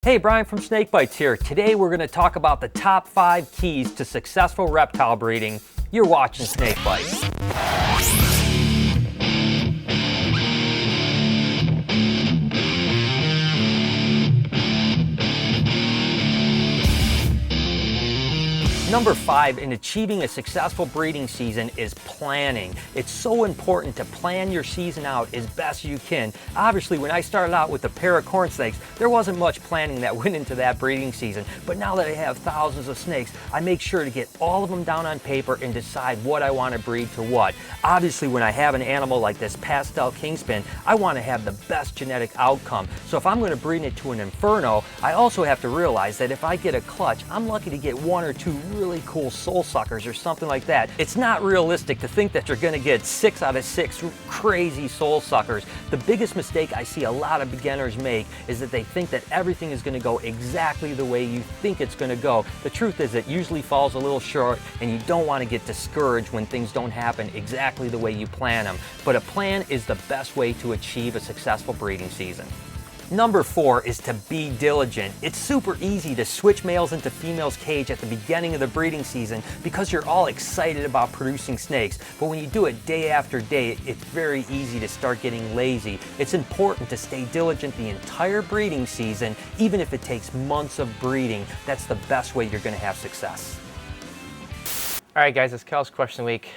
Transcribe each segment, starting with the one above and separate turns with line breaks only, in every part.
Hey, Brian from SnakeBytes here. Today we're going to talk about the top 5 keys to successful reptile breeding. You're watching SnakeBytes. Number 5 in achieving a successful breeding season is planning. It's so important to plan your season out as best you can. Obviously, when I started out with a pair of corn snakes, there wasn't much planning that went into that breeding season. But now that I have thousands of snakes, I make sure to get all of them down on paper and decide what I want to breed to what. Obviously, when I have an animal like this pastel kingspin, I want to have the best genetic outcome. So if I'm going to breed it to an inferno, I also have to realize that if I get a clutch, I'm lucky to get 1 or 2 really cool soul suckers or something like that. It's not realistic to think that you're going to get 6 out of 6 crazy soul suckers. The biggest mistake I see a lot of beginners make is that they think that everything is going to go exactly the way you think it's going to go. The truth is it usually falls a little short, and you don't want to get discouraged when things don't happen exactly the way you plan them. But a plan is the best way to achieve a successful breeding season. Number 4 is to be diligent. It's super easy to switch males into females' cage at the beginning of the breeding season because you're all excited about producing snakes. But when you do it day after day, it's very easy to start getting lazy. It's important to stay diligent the entire breeding season, even if it takes months of breeding. That's the best way you're going to have success.
All right, guys, it's Cal's question week.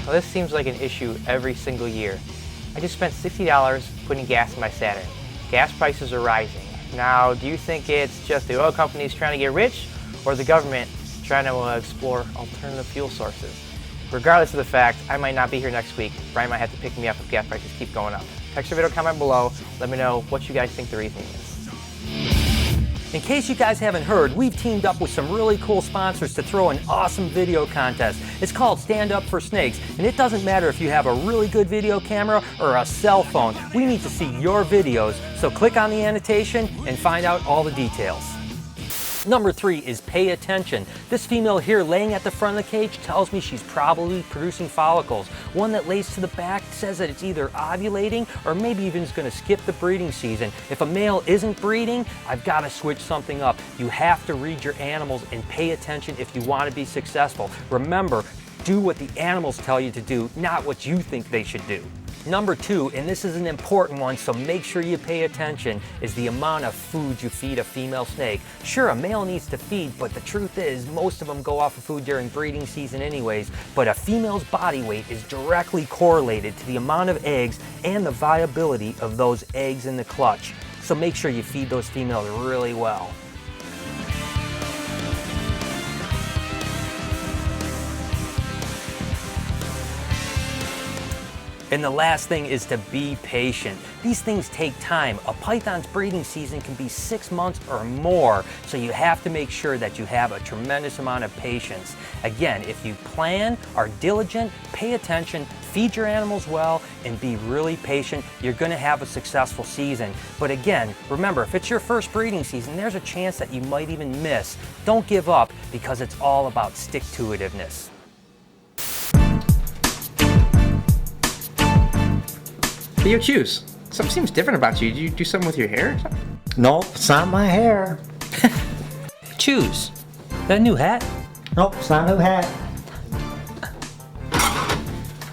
Well, this seems like an issue every single year. I just spent $60 putting gas in my Saturn. Gas prices are rising. Now, do you think it's just the oil companies trying to get rich, or the government trying to explore alternative fuel sources? Regardless of the fact, I might not be here next week. Brian might have to pick me up if gas prices keep going up. Text or video comment below. Let me know what you guys think the reasoning is.
In case you guys haven't heard, we've teamed up with some really cool sponsors to throw an awesome video contest. It's called Stand Up for Snakes, and it doesn't matter if you have a really good video camera or a cell phone. We need to see your videos, so click on the annotation and find out all the details. Number 3 is pay attention. This female here laying at the front of the cage tells me she's probably producing follicles. One that lays to the back says that it's either ovulating or maybe even is going to skip the breeding season. If a male isn't breeding, I've got to switch something up. You have to read your animals and pay attention if you want to be successful. Remember, do what the animals tell you to do, not what you think they should do. Number 2, and this is an important one, so make sure you pay attention, is the amount of food you feed a female snake. Sure, a male needs to feed, but the truth is most of them go off of food during breeding season anyways, but a female's body weight is directly correlated to the amount of eggs and the viability of those eggs in the clutch. So make sure you feed those females really well. And the last thing is to be patient. These things take time. A python's breeding season can be 6 months or more, so you have to make sure that you have a tremendous amount of patience. Again, if you plan, are diligent, pay attention, feed your animals well, and be really patient, you're going to have a successful season. But again, remember, if it's your first breeding season, there's a chance that you might even miss. Don't give up, because it's all about stick-to-itiveness.
Hey, yo, Choose. Something seems different about you. Did you do something with your hair?
Nope, it's not my hair.
Choose. That a new hat?
Nope, it's not a new hat.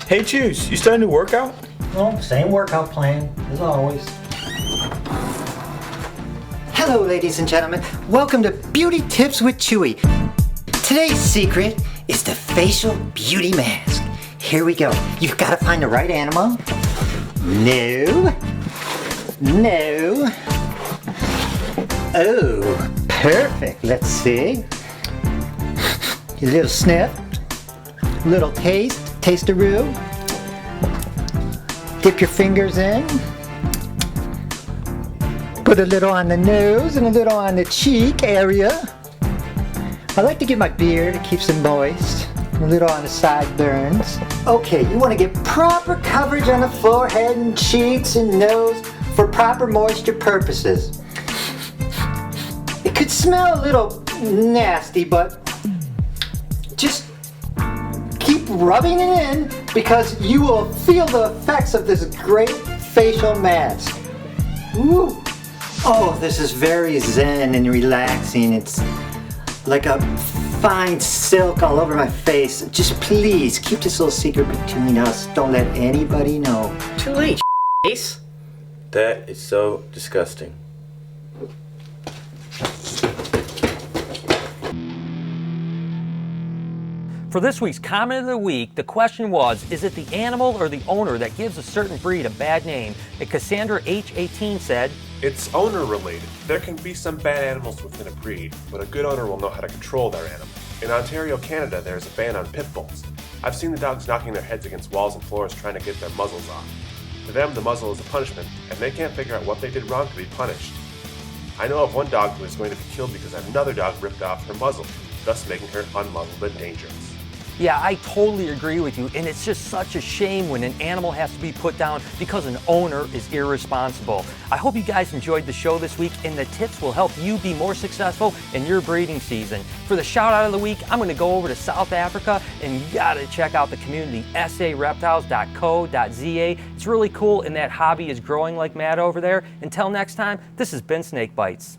Hey, Choose, you starting a new workout?
Nope, same workout plan as always. Hello, ladies and gentlemen. Welcome to Beauty Tips with Chewy. Today's secret is the facial beauty mask. Here we go. You've got to find the right animal. No. No. Oh, perfect. Let's see. A little sniff. A little taste. Taste-a-roo. Dip your fingers in. Put a little on the nose and a little on the cheek area. I like to get my beard. It keeps it moist. A little on the sideburns. Okay, you want to get proper coverage on the forehead and cheeks and nose for proper moisture purposes. It could smell a little nasty, but just keep rubbing it in because you will feel the effects of this great facial mask. Woo! Oh, this is very zen and relaxing. It's like a fine silk all over my face. Just please keep this little secret between us. Don't let anybody know.
Too late, Ace.
That is so disgusting.
For this week's comment of the week, the question was, is it the animal or the owner that gives a certain breed a bad name? And Cassandra H18 said,
It's owner related. There can be some bad animals within a breed, but a good owner will know how to control their animal. In Ontario, Canada, there is a ban on pit bulls. I've seen the dogs knocking their heads against walls and floors trying to get their muzzles off. To them, the muzzle is a punishment, and they can't figure out what they did wrong to be punished. I know of one dog who is going to be killed because another dog ripped off her muzzle, thus making her unmuzzled but dangerous.
yeah, I totally agree with you, and it's just such a shame when an animal has to be put down because an owner is irresponsible. I hope you guys enjoyed the show this week, and the tips will help you be more successful in your breeding season. For the shout out of the week, I'm going to go over to South Africa, and you got to check out the community, sareptiles.co.za. It's really cool, and that hobby is growing like mad over there. Until next time, this has been Snake Bites.